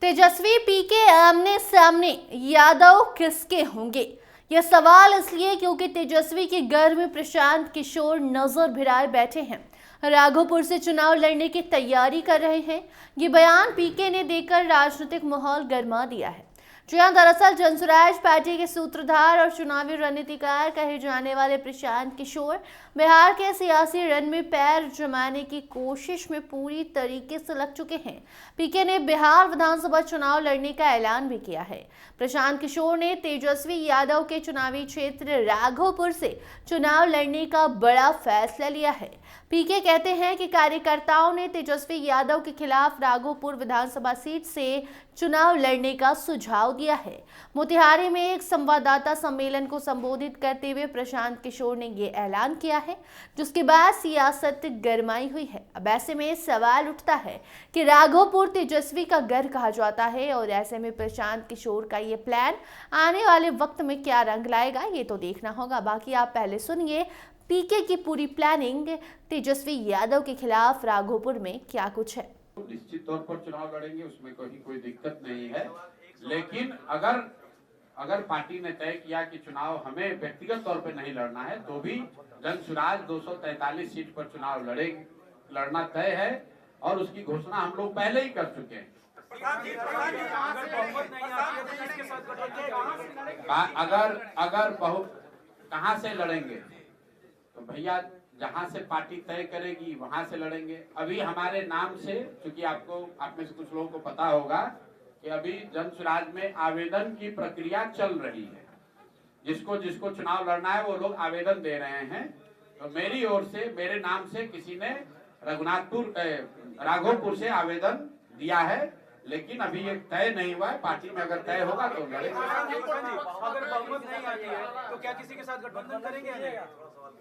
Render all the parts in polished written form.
तेजस्वी पीके आमने सामने, यादव किसके होंगे? यह सवाल इसलिए क्योंकि तेजस्वी के घर में प्रशांत किशोर नजर भिड़ाए बैठे हैं। राघोपुर से चुनाव लड़ने की तैयारी कर रहे हैं। ये बयान पीके ने देकर राजनीतिक माहौल गर्मा दिया है। जी हां, दरअसल जनसुराज पार्टी के सूत्रधार और चुनावी रणनीतिकार कहे जाने वाले प्रशांत किशोर बिहार के सियासी रण में पैर जमाने की कोशिश में पूरी तरीके से लग चुके हैं। पीके ने बिहार विधानसभा चुनाव लड़ने का ऐलान भी किया है। प्रशांत किशोर ने तेजस्वी यादव के चुनावी क्षेत्र राघोपुर से चुनाव लड़ने का बड़ा फैसला लिया है। पीके कहते हैं कि कार्यकर्ताओं ने तेजस्वी यादव के खिलाफ राघोपुर विधानसभा सीट से चुनाव लड़ने का सुझाव दिया है। मोतिहारी में एक संवाददाता सम्मेलन को संबोधित करते हुए प्रशांत किशोर ने ये ऐलान किया है, जिसके बाद सियासत गरमाई हुई है। अब ऐसे में सवाल उठता है कि राघोपुर तेजस्वी का घर कहा जाता है और ऐसे में प्रशांत किशोर का ये प्लान आने वाले वक्त में क्या रंग लाएगा, ये तो देखना होगा। बाकी आप पहले सुनिए पीके की पूरी प्लानिंग तेजस्वी यादव के खिलाफ राघोपुर में क्या कुछ है। निश्चित तौर पर चुनाव लड़ेंगे, उसमें कोई दिक्कत नहीं है। लेकिन अगर पार्टी ने तय किया कि चुनाव हमें व्यक्तिगत तौर पर नहीं लड़ना है, तो भी जनसुराज 243 सीट पर चुनाव लड़ना तय है और उसकी घोषणा हम लोग पहले ही कर चुके हैं। अगर बहुत कहां से लड़ेंगे तो भैया जहां से पार्टी तय करेगी वहां से लड़ेंगे। अभी हमारे नाम से, क्योंकि आप में से कुछ लोगों को पता होगा कि अभी जनसुराज में आवेदन की प्रक्रिया चल रही है। जिसको चुनाव लड़ना है वो लोग आवेदन दे रहे हैं। तो मेरी ओर से, मेरे नाम से किसी ने राघोपुर से आवेदन दिया है, लेकिन अभी ये तय नहीं हुआ है। पार्टी में अगर तय होगा तो लड़ेंगे। अगर बहुमत नहीं आती है तो क्या किसी के साथ गठबंधन करेंगे?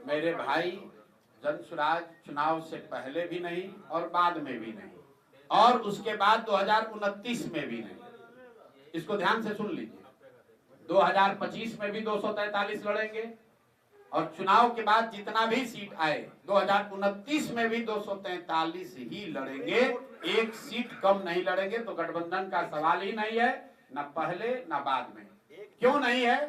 मेरे भाई, जनसुराज चुनाव से पहले भी नहीं और बाद में भी नहीं और उसके बाद 2029 में भी नहीं। इसको ध्यान से सुन लीजिए। 2025 में भी 243 लड़ेंगे और चुनाव के बाद जितना भी सीट आए 2029 में भी 243 ही लड़ेंगे। एक सीट कम नहीं लड़ेंगे। तो गठबंधन का सवाल ही नहीं है, न पहले न बाद में। क्यों नहीं है?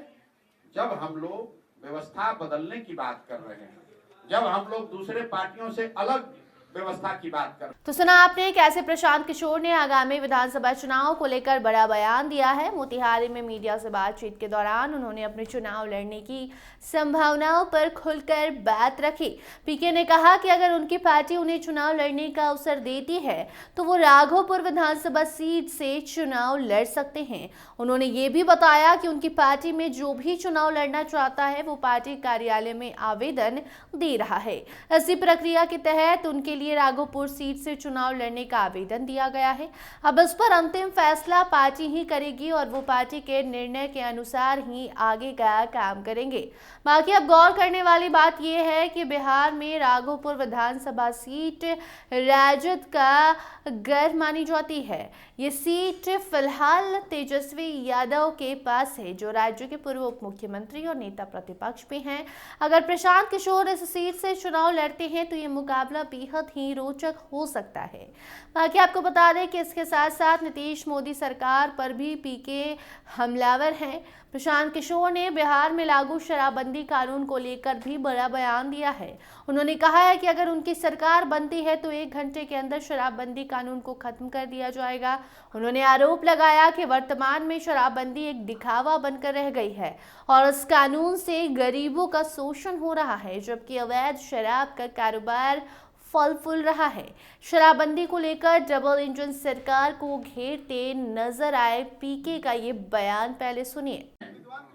जब हम लोग व्यवस्था बदलने की बात कर रहे हैं, जब हम लोग दूसरे पार्टियों से अलग व्यवस्था की बात कर। तो सुना आपने कैसे प्रशांत किशोर ने आगामी विधानसभा चुनाव को लेकर बड़ा बयान दिया है। मोतिहारी में मीडिया से बातचीत के दौरान उन्होंने अपने चुनाव लड़ने की संभावनाओं पर खुलकर बात रखी। पीके ने कहा कि अगर उनकी पार्टी उन्हें चुनाव लड़ने का अवसर देती है तो वो राघोपुर विधानसभा सीट से चुनाव लड़ सकते हैं। उन्होंने ये भी बताया कि उनकी पार्टी में जो भी चुनाव लड़ना चाहता है वो पार्टी कार्यालय में आवेदन दे रहा है। इसी प्रक्रिया के तहत उनके लिए राघोपुर सीट से चुनाव लड़ने का आवेदन दिया गया है। अब इस पर अंतिम फैसला पार्टी ही करेगी और वो पार्टी के निर्णय के अनुसार ही आगे का काम करेंगे। बाकी अब गौर करने वाली बात यह है कि बिहार में राघोपुर विधानसभा सीट राजद का घर मानी जाती है। ये सीट फिलहाल तेजस्वी यादव के पास है, जो राज्य के पूर्व उप मुख्यमंत्री और नेता प्रतिपक्ष भी हैं। अगर प्रशांत किशोर इस सीट से चुनाव लड़ते हैं तो ये मुकाबला बेहद ही रोचक हो सकता है। बाकी आपको बता दें कि इसके साथ साथ नीतीश मोदी सरकार पर भी पीके हमलावर हैं। प्रशांत किशोर ने बिहार में लागू शराबबंदी कानून को लेकर भी बड़ा बयान दिया है। उन्होंने कहा है कि अगर उनकी सरकार बनती है तो 1 घंटे के अंदर शराबबंदी कानून को खत्म कर दिया जाएगा। उन्होंने आरोप लगाया कि वर्तमान में शराबबंदी एक दिखावा बनकर रह गई है और इस कानून से गरीबों का शोषण हो रहा है, जबकि अवैध शराब का कारोबार फल फूल रहा है। शराबबंदी को लेकर डबल इंजन सरकार को घेरते नजर आए पीके का ये बयान पहले सुनिए।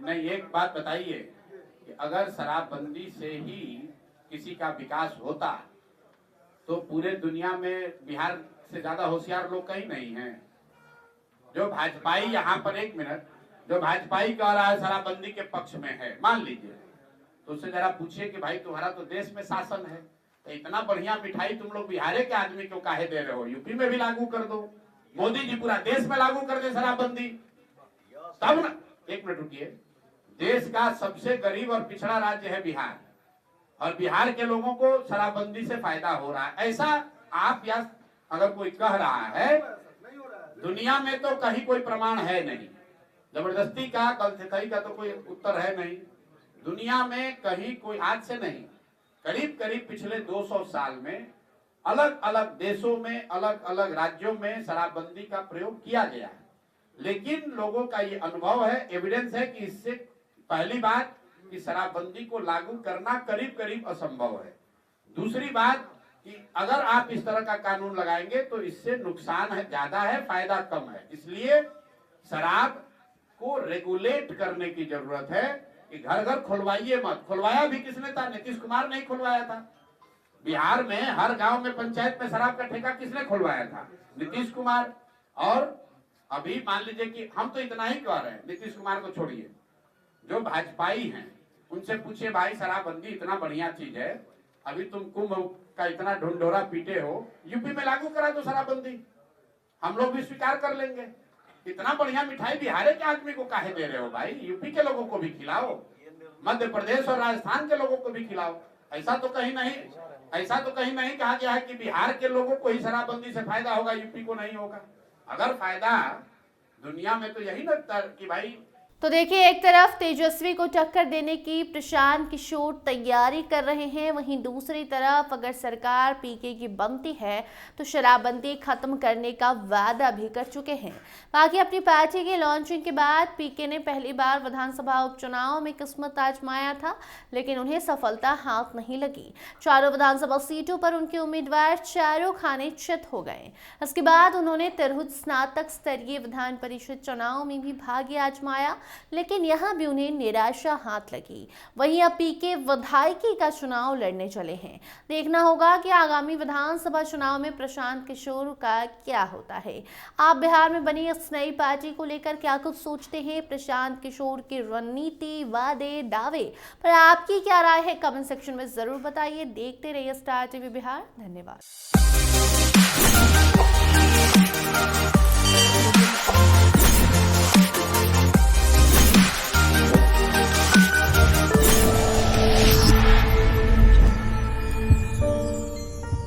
नहीं, एक बात बताइए कि अगर शराबबंदी से ही किसी का विकास होता तो पूरे दुनिया में बिहार से ज्यादा होशियार लोग कहीं नहीं हैं। जो भाजपाई यहाँ पर, 1 मिनट, जो भाजपाई कह रहा है शराबबंदी के पक्ष में है, मान लीजिए, तो उससे जरा पूछिए कि भाई तुम्हारा तो देश में शासन है, तो इतना बढ़िया मिठाई तुम लोग बिहार के आदमी को काहे दे रहे हो? यूपी में भी लागू कर दो, मोदी जी पूरा देश में लागू कर दे शराबबंदी, तब ना। 1 मिनट रुकिए। देश का सबसे गरीब और पिछड़ा राज्य है बिहार और बिहार के लोगों को शराबबंदी से फायदा हो रहा है। ऐसा आप या अगर कोई कह रहा है दुनिया में तो कहीं कोई प्रमाण है नहीं, जबरदस्ती का गलती का तो कोई उत्तर है नहीं। दुनिया में कहीं कोई, आज से नहीं, करीब करीब पिछले 200 साल में अलग अलग देशों में, अलग अलग राज्यों में शराबबंदी का प्रयोग किया गया है। लेकिन लोगों का ये अनुभव है, एविडेंस है कि इससे पहली बात कि शराबबंदी को लागू करना करीब करीब असंभव है। दूसरी बात कि अगर आप इस तरह का कानून लगाएंगे तो इससे नुकसान है ज्यादा है, फायदा कम है। इसलिए शराब को रेगुलेट करने की जरूरत है कि घर घर खुलवाइए मत। खुलवाया भी किसने था? नीतीश कुमार ने ही खुलवाया था। बिहार में हर गांव में, पंचायत में शराब का ठेका किसने खुलवाया था? नीतीश कुमार। और अभी मान लीजिए कि हम तो इतना ही कह रहे हैं, नीतीश कुमार को छोड़िए, जो भाजपाई हैं उनसे पूछिए, भाई शराबबंदी इतना बढ़िया चीज है, अभी तुम कुंभ का इतना ढुंढोरा पीटे हो, यूपी में लागू करा दो शराबबंदी, हम लोग भी स्वीकार कर लेंगे। इतना बढ़िया मिठाई बिहार के आदमी को काहे दे रहे हो भाई? यूपी के लोगों को भी खिलाओ, मध्य प्रदेश और राजस्थान के लोगों को भी खिलाओ। ऐसा तो कहीं नहीं कहा गया है कि बिहार के लोगों को ही शराबबंदी से फायदा होगा, यूपी को नहीं होगा। अगर फायदा दुनिया में तो यही लगता है कि भाई। तो देखिए, एक तरफ तेजस्वी को टक्कर देने की प्रशांत किशोर तैयारी कर रहे हैं, वहीं दूसरी तरफ अगर सरकार पीके की बनती है तो शराबबंदी खत्म करने का वादा भी कर चुके हैं। बाकी अपनी पार्टी के लॉन्चिंग के बाद पीके ने पहली बार विधानसभा उपचुनाव में किस्मत आजमाया था, लेकिन उन्हें सफलता हाथ नहीं लगी। चारों विधानसभा सीटों पर उनके उम्मीदवार चारों खाने चित हो गए। इसके बाद उन्होंने तिरहुत स्नातक स्तरीय विधान परिषद चुनाव में भी भाग्य आजमाया, लेकिन यहां भी उन्हें निराशा हाथ लगी। वहीं अब पीके विधायकी का चुनाव लड़ने चले हैं। देखना होगा कि आगामी विधानसभा चुनाव में प्रशांत किशोर का क्या होता है। आप बिहार में बनी इस नई पार्टी को लेकर क्या कुछ सोचते हैं? प्रशांत किशोर की रणनीति, वादे, दावे पर आपकी क्या राय है? कमेंट सेक्शन में जरूर बताइए। देखते रहिए स्टार टीवी बिहार। धन्यवाद।